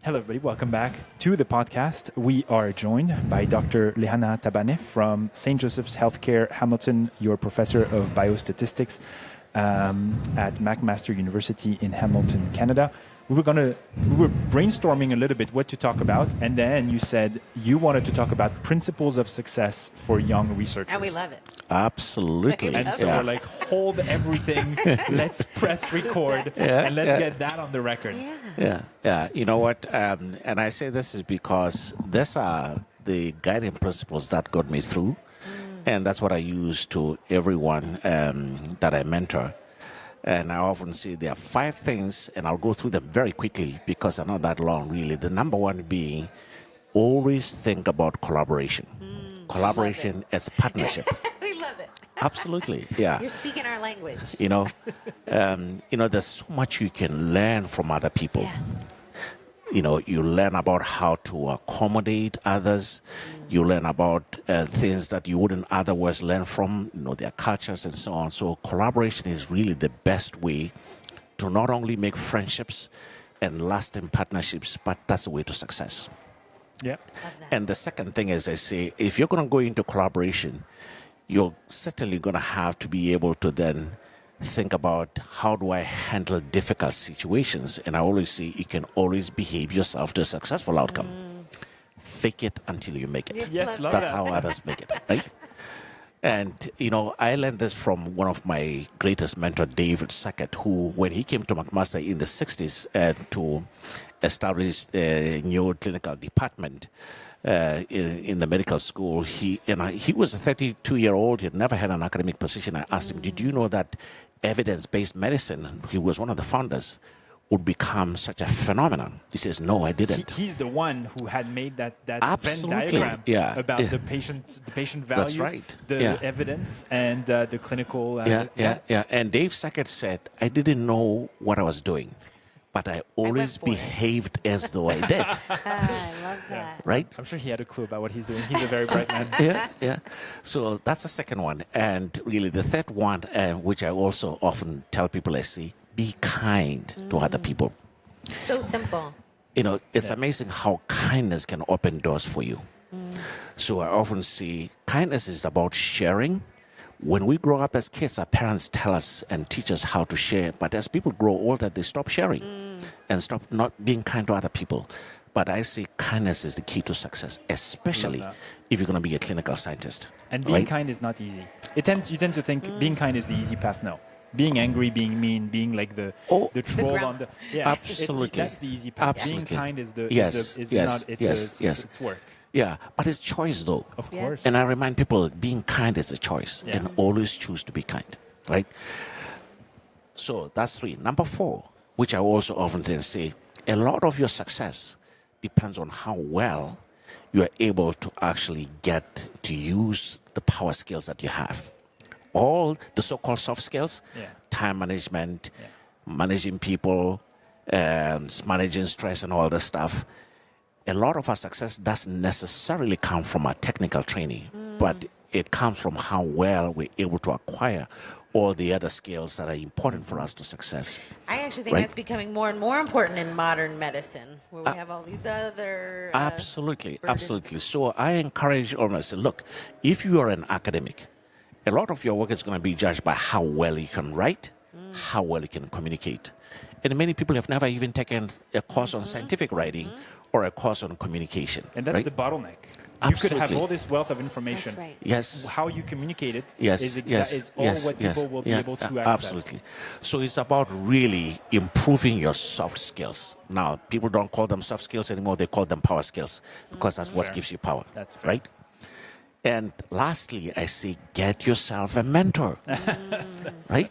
Hello, everybody. Welcome back to the podcast. We are joined by Dr. Lehana Thabane from St. Joseph's Healthcare, Hamilton. You're professor of biostatistics at McMaster University in Hamilton, Canada. We were brainstorming a little bit what to talk about, and then you said you wanted to talk about principles of success for young researchers. And we love it. Absolutely. And so we're like, hold everything, let's press record, and let's get that on the record. Yeah. You know what? And I say this is because these are the guiding principles that got me through. And that's what I use to everyone that I mentor. And I often say there are 5 things, and I'll go through them very quickly because they're not that long, really. The number one being always think about collaboration. Collaboration is partnership. We love it. Absolutely, yeah. You're speaking our language. There's so much you can learn from other people. Yeah. You learn about how to accommodate others. You learn about things that you wouldn't otherwise learn from, their cultures and so on. So collaboration is really the best way to not only make friendships and lasting partnerships, but that's the way to success. Yeah. And the second thing is, I say, if you're going to go into collaboration, you're certainly going to have to be able to then think about how do I handle difficult situations. And I always say you can always behave yourself to a successful outcome. Fake it until you make it. Yes, love That's that. how others make it, right? And, I learned this from one of my greatest mentor, David Sackett, who, when he came to McMaster in the 60s to establish a new clinical department in the medical school, he was a 32-year-old. He had never had an academic position. I asked him, did you know that evidence-based medicine, he was one of the founders, would become such a phenomenon? He says, no, I didn't. He's the one who had made that Venn Absolutely. diagram about the patient values, That's right. the evidence, and the clinical. And Dave Sackett said, I didn't know what I was doing, but I always behaved as though I did. I love that. Right? I'm sure he had a clue about what he's doing. He's a very bright man. Yeah. So that's the second one. And really the third one, which I also often tell people, I say, be kind to other people. So simple. It's amazing how kindness can open doors for you. So I often say kindness is about sharing. When we grow up as kids, our parents tell us and teach us how to share. But as people grow older, they stop sharing and stop not being kind to other people. But I say kindness is the key to success, especially if you're going to be a clinical scientist. And being kind is not easy. You tend to think being kind is the easy path. No. Being angry, being mean, being like the troll on the absolutely. That's the easy path. Absolutely. Being kind is it's work. Yeah, but it's choice though. Of course. And I remind people being kind is a choice and always choose to be kind, right? So that's 3. Number 4, which I also often say, a lot of your success depends on how well you are able to actually get to use the power skills that you have. All the so-called soft skills, time management, managing people, managing stress and all this stuff. A lot of our success doesn't necessarily come from our technical training, but it comes from how well we're able to acquire all the other skills that are important for us to success. I actually think that's becoming more and more important in modern medicine, where we have all these other Absolutely. burdens. So I encourage almost, look, if you are an academic, a lot of your work is going to be judged by how well you can write, how well you can communicate. And many people have never even taken a course on scientific writing or a course on communication. And that's right? the bottleneck. Absolutely. You could have all this wealth of information. That's right. Yes. How you communicate it is what people will be able to access. Absolutely. So it's about really improving your soft skills. Now, people don't call them soft skills anymore. They call them power skills because that's what gives you power. That's fair. Right? And lastly, I say, get yourself a mentor. Right?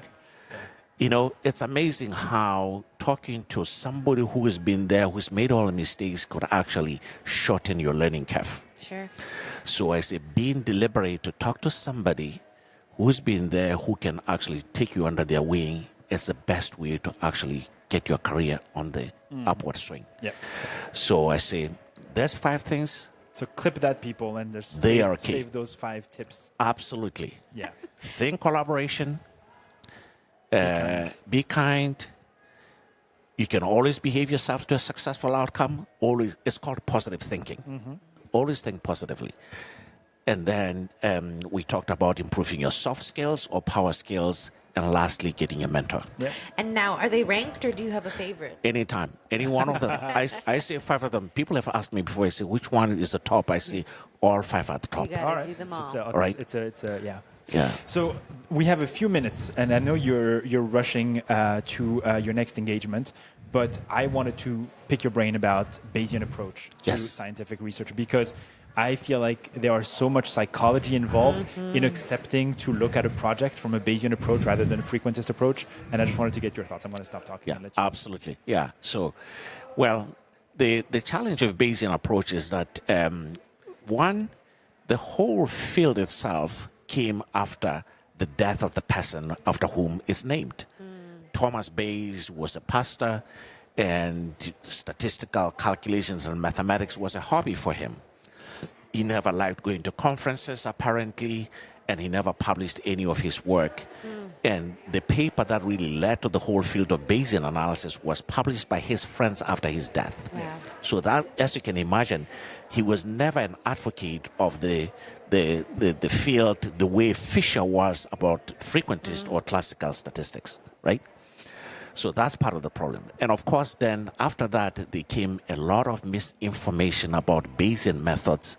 It's amazing how talking to somebody who has been there, who's made all the mistakes, could actually shorten your learning curve. Sure. So I say, being deliberate to talk to somebody who's been there, who can actually take you under their wing, is the best way to actually get your career on the upward swing. Yep. So I say, there's 5 things. So clip that, people, and save those 5 tips. Absolutely. Yeah. Think collaboration. Be kind. You can always behave yourself to a successful outcome. Always, it's called positive thinking. Always think positively. And then we talked about improving your soft skills or power skills. And lastly, getting a mentor. Yeah. And now, are they ranked or do you have a favorite? Anytime. Any one of them. I say 5 of them. People have asked me before, I say, which one is the top? I say, all 5 are the top. You got to do them all. Yeah. Yeah. So we have a few minutes, and I know you're rushing to your next engagement, but I wanted to pick your brain about Bayesian approach to scientific research, because I feel like there are so much psychology involved in accepting to look at a project from a Bayesian approach rather than a frequentist approach, and I just wanted to get your thoughts. I'm going to stop talking. Yeah, and let you absolutely. Yeah. So, well, the challenge of Bayesian approach is that, one, the whole field itself came after the death of the person after whom it's named. Thomas Bayes was a pastor, and statistical calculations and mathematics was a hobby for him. He never liked going to conferences, apparently, and he never published any of his work. And the paper that really led to the whole field of Bayesian analysis was published by his friends after his death. Wow. So that, as you can imagine, he was never an advocate of the field the way Fisher was about frequentist or classical statistics, right? So that's part of the problem. And of course, then after that, there came a lot of misinformation about Bayesian methods,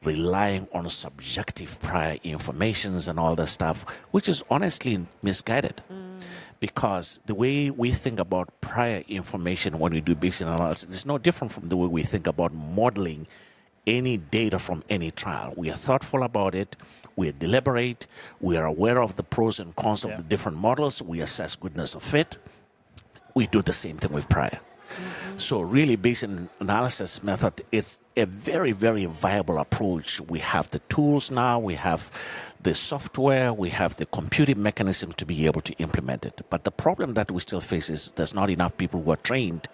relying on subjective prior informations and all that stuff, which is honestly misguided. Because the way we think about prior information when we do Bayesian analysis is no different from the way we think about modeling any data from any trial. We are thoughtful about it. We are deliberate. We are aware of the pros and cons of the different models. We assess goodness of fit. We do the same thing with prior. So really, Bayesian analysis method, it's a very, very viable approach. We have the tools now, we have the software, we have the computing mechanism to be able to implement it. But the problem that we still face is there's not enough people who are trained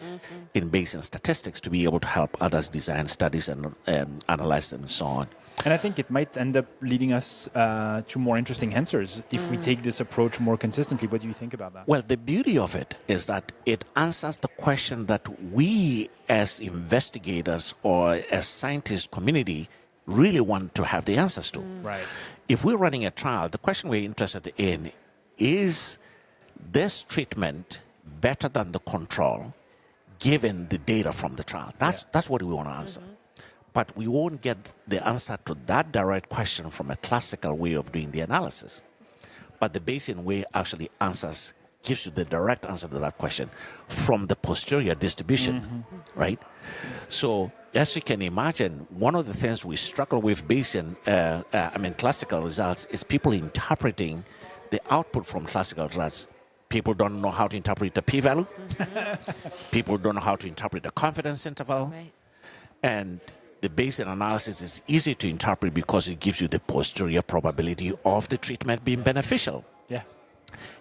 in Bayesian statistics to be able to help others design studies and analyze them and so on. And I think it might end up leading us to more interesting answers if we take this approach more consistently. What do you think about that? Well, the beauty of it is that it answers the question that we as investigators or as scientist community really want to have the answers to. Right. If we're running a trial, the question we're interested in is this treatment better than the control given the data from the trial? That's what we want to answer. But we won't get the answer to that direct question from a classical way of doing the analysis. But the Bayesian way actually gives you the direct answer to that question from the posterior distribution, right? So as you can imagine, one of the things we struggle with Bayesian, classical results, is people interpreting the output from classical results. People don't know how to interpret the p-value. People don't know how to interpret the confidence interval. Right. And the Bayesian analysis is easy to interpret because it gives you the posterior probability of the treatment being beneficial. Yeah.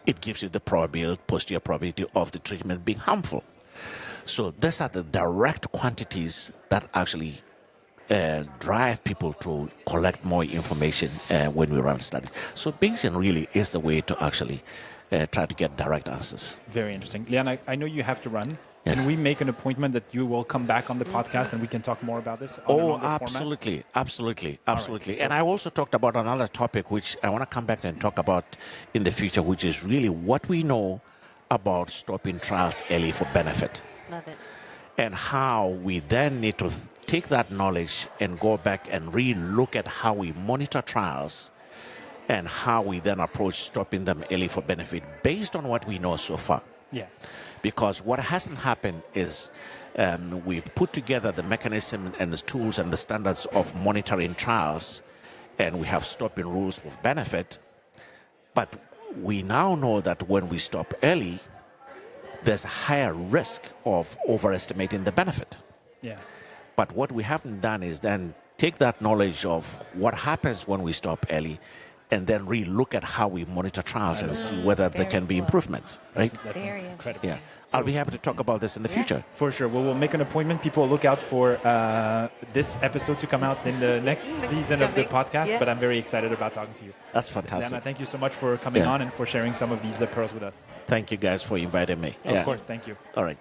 It gives you the posterior probability of the treatment being harmful. So these are the direct quantities that actually drive people to collect more information when we run studies. So Bayesian really is the way to actually try to get direct answers. Very interesting. Lehana, I know you have to run. Yes. Can we make an appointment that you will come back on the podcast and we can talk more about this? Absolutely. Right, so and I also talked about another topic which I want to come back and talk about in the future, which is really what we know about stopping trials early for benefit. Love it. And how we then need to take that knowledge and go back and re-look at how we monitor trials and how we then approach stopping them early for benefit based on what we know so far. Yeah. Because what hasn't happened is we've put together the mechanism and the tools and the standards of monitoring trials, and we have stopping rules of benefit. But we now know that when we stop early, there's a higher risk of overestimating the benefit. Yeah. But what we haven't done is then take that knowledge of what happens when we stop early and then re-look at how we monitor trials and see whether there can be improvements, right? That's Very incredible. Yeah. I'll be happy to talk about this in the future. For sure. We will make an appointment. People look out for this episode to come out in the next season of the podcast, Yeah. but I'm very excited about talking to you. That's fantastic. Lehana, thank you so much for coming on and for sharing some of these pearls with us. Thank you guys for inviting me. Of course. Thank you. All right.